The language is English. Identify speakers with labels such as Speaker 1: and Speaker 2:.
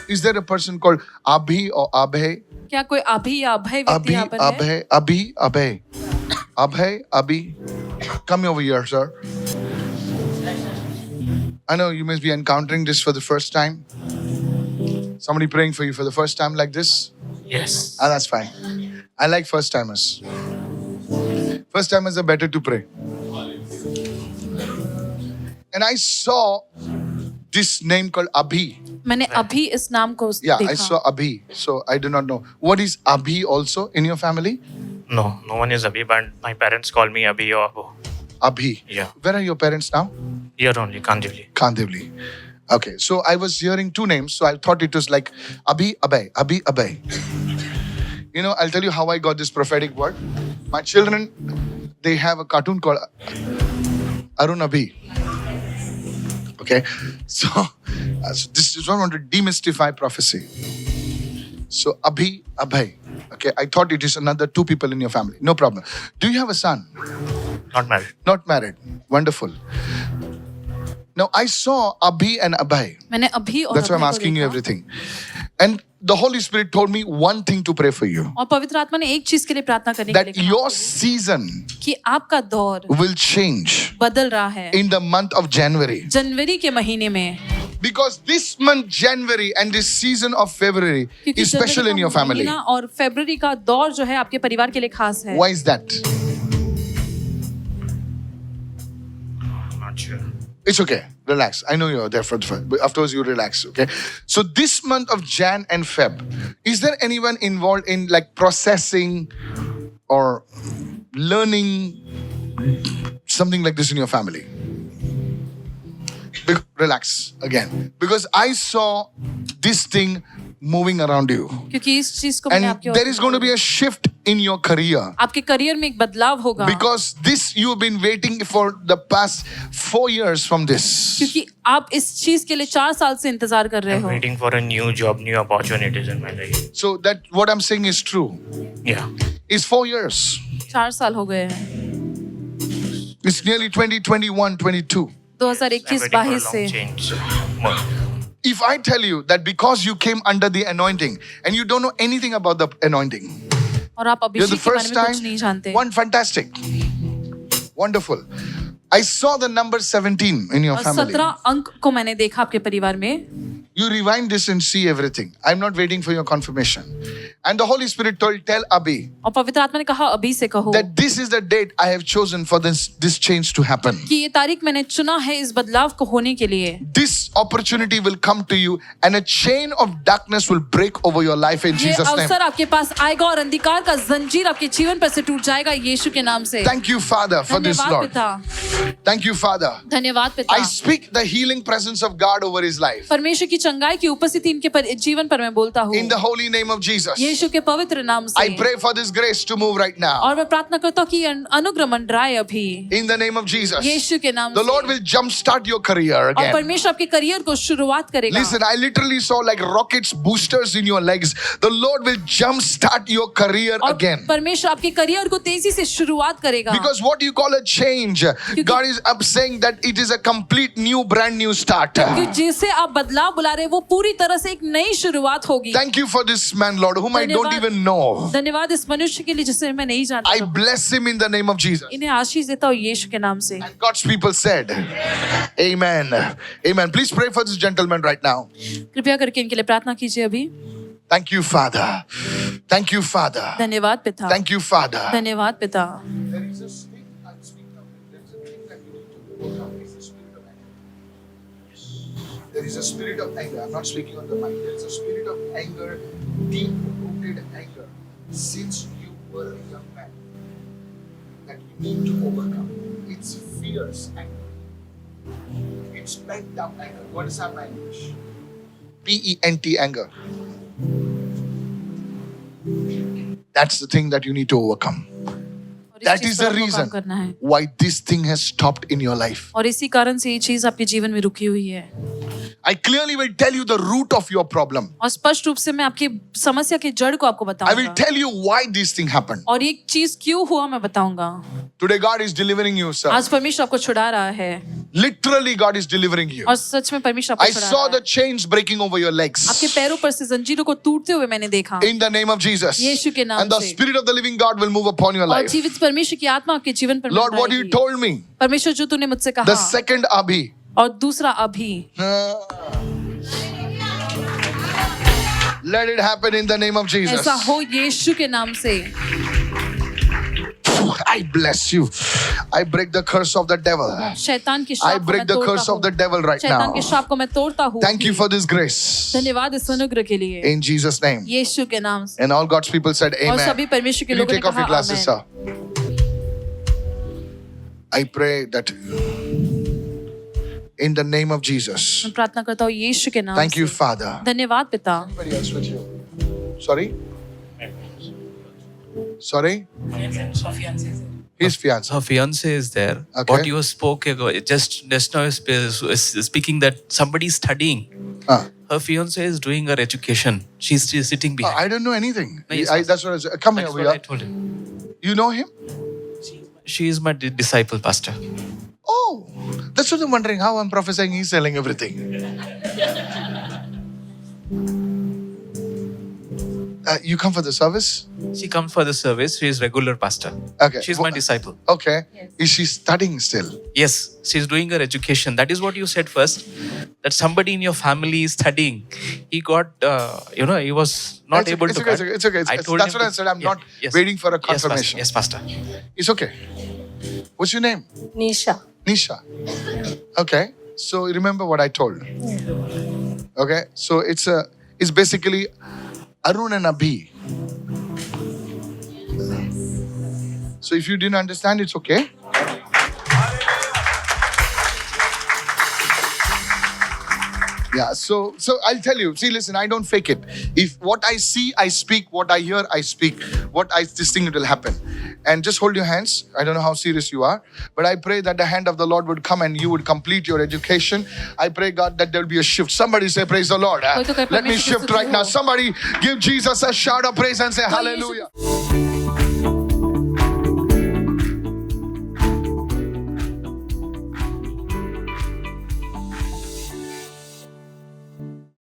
Speaker 1: Is there a person called Abhi or Abhay?
Speaker 2: क्या कोई अभी या अभय व्यक्ति यहाँ पर है?
Speaker 1: Abhi. Come over here, sir. I know you must be encountering this for the first time. Somebody praying for you for the first time like this?
Speaker 3: Yes.
Speaker 1: Ah, that's fine. I like first timers. First timers are better to pray. And I saw this name called Abhi.
Speaker 2: मैंने अभी इस नाम को
Speaker 1: Yeah,
Speaker 2: देखा.
Speaker 1: I saw Abhi. So I do not know. What is Abhi also in your family?
Speaker 3: No one is Abhi, but my parents call me Abhi or Abu.
Speaker 1: Abhi.
Speaker 3: Yeah.
Speaker 1: Where are your parents now?
Speaker 3: Here only, Kandivli.
Speaker 1: Kandivli. Okay, so I was hearing two names, so I thought it was like Abhi, Abhay. You know, I'll tell you how I got this prophetic word. My children, they have a cartoon called Arun Abhi. Okay, so this is what I want to demystify prophecy. So Abhi, Abhay. Okay, I thought it is another two people in your family. No problem. Do you have a son?
Speaker 3: Not married.
Speaker 1: Not married. Wonderful. Now I saw Abhi and Abhay.
Speaker 2: मैंने अभी और
Speaker 1: That's why I'm
Speaker 2: अभय को
Speaker 1: asking you
Speaker 2: देखा.
Speaker 1: everything. And the Holy Spirit told me one thing to pray for you.
Speaker 2: और पवित्र आत्मा ने एक चीज के लिए प्रार्थना करने के लिए
Speaker 1: That
Speaker 2: कहा
Speaker 1: your season
Speaker 2: कि आपका दौर
Speaker 1: will change
Speaker 2: बदल रहा है
Speaker 1: in the month of January.
Speaker 2: जनवरी के महीने में.
Speaker 1: Because this month January and this season of February
Speaker 2: क्योंकि
Speaker 1: is special
Speaker 2: January
Speaker 1: in your
Speaker 2: का
Speaker 1: family.
Speaker 2: महीना और फरवरी का दौर जो है आपके परिवार के लिए खास है.
Speaker 1: Why is that?
Speaker 3: Not sure.
Speaker 1: It's okay. Relax. I know you're there for the but afterwards you relax, okay? So this month of Jan and Feb, is there anyone involved in like processing or learning something like this in your family? Relax again. Because I saw this thing moving around you.
Speaker 2: क्योंकि इस चीज को मैंने
Speaker 1: And
Speaker 2: आपके
Speaker 1: there is going to be a shift in your career.
Speaker 2: आपके career में एक बदलाव होगा.
Speaker 1: Because this you have been waiting for the past 4 years from this.
Speaker 2: क्योंकि आप इस चीज के लिए 4 साल से इंतजार कर रहे
Speaker 3: I'm
Speaker 2: हो.
Speaker 3: waiting for a new job, new opportunities in my life.
Speaker 1: So that what I'm saying is true.
Speaker 3: Yeah.
Speaker 1: It's 4 years.
Speaker 2: 4 साल हो गए हैं.
Speaker 1: It's nearly 2021, 22.
Speaker 2: 2021
Speaker 3: I'm waiting
Speaker 2: 22
Speaker 3: for a
Speaker 2: से.
Speaker 3: long change. More.
Speaker 1: If I tell you that because you came under the anointing and you don't know anything about the anointing,
Speaker 2: और आप
Speaker 1: you're the
Speaker 2: अभिषेक के बारे
Speaker 1: first
Speaker 2: में कुछ
Speaker 1: time,
Speaker 2: नहीं जानते.
Speaker 1: one fantastic, wonderful. I saw the number 17 in your
Speaker 2: और
Speaker 1: family.
Speaker 2: 17 अंक को मैंने देखा आपके परिवार में.
Speaker 1: You rewind this and see everything. I'm not waiting for your confirmation. And the Holy Spirit tell Abhi
Speaker 2: और पवित्र आत्मा ने कहा अभी से कहो
Speaker 1: that this is the date I have chosen for this change to happen.
Speaker 2: कि ये तारीख मैंने चुना है इस बदलाव को होने के लिए.
Speaker 1: This opportunity will come to you and a chain of darkness will break over your life in
Speaker 2: ये
Speaker 1: Jesus' name.
Speaker 2: अवसर आपके पास आएगा और अंधकार का जंजीर आपके जीवन पर से टूट जाएगा यीशु के नाम से.
Speaker 1: Thank you, Father, for this,
Speaker 2: धन्यवाद
Speaker 1: Lord.
Speaker 2: पिता.
Speaker 1: Thank you, Father.
Speaker 2: धन्यवाद पिता.
Speaker 1: I speak the healing presence of God over his life.
Speaker 2: परमेश्वर की चंगाई की उपस्थिति इनके जीवन पर मैं बोलता हूँ.
Speaker 1: In the holy name of Jesus.
Speaker 2: यीशु के पवित्र नाम से.
Speaker 1: I pray for this grace to move right now.
Speaker 2: और मैं प्रार्थना करता हूँ कि अनुग्रह मंडराए अभी.
Speaker 1: In the name of Jesus.
Speaker 2: यीशु के नाम
Speaker 1: The
Speaker 2: से.
Speaker 1: Lord will jumpstart your career
Speaker 2: और
Speaker 1: again.
Speaker 2: परमेश्वर आपके करियर को शुरुआत करेगा.
Speaker 1: Listen, I literally saw like rockets, boosters in your legs. The Lord will jumpstart your career
Speaker 2: और
Speaker 1: again.
Speaker 2: परमेश्वर आपके करियर को तेजी से शुरुआत करेगा.
Speaker 1: Because what you call a change, God is up saying that it is a complete new, brand new start.
Speaker 2: क्योंकि जिसे आप बदलाव बुला रहे हैं वो पूरी तरह से एक नई शुरुआत होगी.
Speaker 1: Thank you for this man, Lord, whom I don't
Speaker 2: धन्यवाद.
Speaker 1: even know.
Speaker 2: धन्यवाद इस मनुष्य के लिए जिसे मैं नहीं जानता.
Speaker 1: I bless him in the name of Jesus.
Speaker 2: इन्हें आशीष देता हूँ यीशु के नाम से.
Speaker 1: And God's people said, Amen. Amen. Please pray for this gentleman right now.
Speaker 2: कृपया करके इनके लिए प्रार्थना कीजिए अभी.
Speaker 1: Thank you, Father. Thank you, Father.
Speaker 2: धन्यवाद पिता.
Speaker 1: Thank you, Father.
Speaker 2: धन्यवाद पिता.
Speaker 1: There is a spirit I'm speaking of. There is a thing that you need to overcome. It's the spirit of anger. There is a spirit of anger. I'm not speaking on the mind. There is a spirit of anger, deep-rooted anger, since you were a young man, that you need to overcome. It's fierce anger. It's pent up anger. What is our language? P-E-N-T anger. That's the thing that you need to overcome.
Speaker 2: और इस
Speaker 1: That
Speaker 2: चीज
Speaker 1: is
Speaker 2: पर
Speaker 1: the
Speaker 2: आपको
Speaker 1: reason
Speaker 2: काम करना है.
Speaker 1: why this thing has stopped in your life.
Speaker 2: और इसी कारण से ये चीज आपके जीवन में रुकी हुई है.
Speaker 1: I clearly will tell you the root of your problem.
Speaker 2: और स्पष्ट रूप से मैं आपकी समस्या के जड़ को आपको
Speaker 1: I will
Speaker 2: बताऊंगा.
Speaker 1: tell you why this thing happened.
Speaker 2: और ये चीज क्यों हुआ मैं बताऊंगा.
Speaker 1: Today God is delivering you, sir.
Speaker 2: आज परमेश्वर आपको छुड़ा रहा है.
Speaker 1: Literally, God is delivering you.
Speaker 2: और सच में परमेश्वर आपको
Speaker 1: I
Speaker 2: छुड़ा
Speaker 1: saw
Speaker 2: रहा
Speaker 1: the
Speaker 2: है।
Speaker 1: chains breaking over your legs.
Speaker 2: आपके पैरों पर से जंजीरों को टूटते हुए मैंने देखा
Speaker 1: In the name of Jesus.
Speaker 2: यीशु के नाम
Speaker 1: And the
Speaker 2: से।
Speaker 1: Spirit of the living God will move upon your
Speaker 2: और
Speaker 1: life.
Speaker 2: जीवित परमेश्वर की आत्मा आपके जीवन पर
Speaker 1: Lord, what you
Speaker 2: मंडराएगी।
Speaker 1: told me.
Speaker 2: परमेश्वर जो तूने मुझसे
Speaker 1: The
Speaker 2: कहा
Speaker 1: second Abhi.
Speaker 2: और दूसरा अभी
Speaker 1: Let it happen in the name of Jesus.
Speaker 2: ऐसा हो यीशु के नाम से।
Speaker 1: I bless you. I break the curse of the devil.
Speaker 2: शैतान की
Speaker 1: I
Speaker 2: शाप को
Speaker 1: break
Speaker 2: मैं
Speaker 1: the
Speaker 2: तोड़ता
Speaker 1: curse of the
Speaker 2: हूँ।
Speaker 1: devil right
Speaker 2: शैतान
Speaker 1: now.
Speaker 2: के शाप को मैं तोड़ता हूँ।
Speaker 1: Thank you for this grace.
Speaker 2: धन्यवाद इस अनुग्रह के लिए
Speaker 1: In Jesus' name.
Speaker 2: यीशु के नाम से।
Speaker 1: And all God's people said
Speaker 2: और
Speaker 1: amen.
Speaker 2: सभी परमेश्वर के
Speaker 1: Can you
Speaker 2: लोगों ने
Speaker 1: take off your
Speaker 2: कहा
Speaker 1: glasses,
Speaker 2: amen.
Speaker 1: sir? I pray that in the name of Jesus.
Speaker 2: मैं प्रार्थना करता हूँ यीशु के नाम
Speaker 1: Thank you,
Speaker 2: से।
Speaker 1: Father.
Speaker 2: धन्यवाद पिता।
Speaker 1: Anybody else with you? Sorry? Sorry? His fiance.
Speaker 4: Her fiance is there.
Speaker 1: Okay.
Speaker 4: What you spoke ago, just now is speaking that somebody is studying.
Speaker 1: Ah.
Speaker 4: Her fiance is doing her education. She's sitting behind.
Speaker 1: I don't know anything.
Speaker 4: No, yes,
Speaker 1: That's what I said. Come
Speaker 4: That
Speaker 1: here,
Speaker 4: is what I
Speaker 1: Vijay.
Speaker 4: told him.
Speaker 1: You know him?
Speaker 4: She is my disciple, pastor.
Speaker 1: Oh, that's what I'm wondering. How I'm prophesying, he's selling everything. You come for the service?
Speaker 4: She comes for the service. She is regular pastor.
Speaker 1: Okay.
Speaker 4: She's my disciple.
Speaker 1: Okay. Is she studying still?
Speaker 4: Yes, she's doing her education. That is what you said first. That somebody in your family is studying. He got, he was not
Speaker 1: It's
Speaker 4: able
Speaker 1: okay,
Speaker 4: to.
Speaker 1: it's okay, it's okay.
Speaker 4: I told
Speaker 1: That's
Speaker 4: him
Speaker 1: what I
Speaker 4: to-
Speaker 1: said. I'm
Speaker 4: Yeah,
Speaker 1: not
Speaker 4: yes.
Speaker 1: waiting for a
Speaker 4: Yes, pastor.
Speaker 1: confirmation.
Speaker 4: Yes, pastor.
Speaker 1: It's okay. What's your name?
Speaker 5: Nisha.
Speaker 1: Nisha. Okay. So remember what I told. Okay. So it's basically Arun and Abhi. So if you didn't understand, it's okay. Yeah, so I'll tell you. See, listen, I don't fake it. If what I see, I speak. What I hear, I speak. This thing will happen. And just hold your hands. I don't know how serious you are, but I pray that the hand of the Lord would come and you would complete your education. I pray, God, that there will be a shift. Somebody say, praise the Lord.
Speaker 2: कोई तो कहे,
Speaker 1: Let me
Speaker 2: परमेश्वर की
Speaker 1: shift right
Speaker 2: स्तुति
Speaker 1: now.
Speaker 2: हो।
Speaker 1: Somebody give Jesus a shout of praise and say,
Speaker 2: तो
Speaker 1: hallelujah.
Speaker 2: यीशु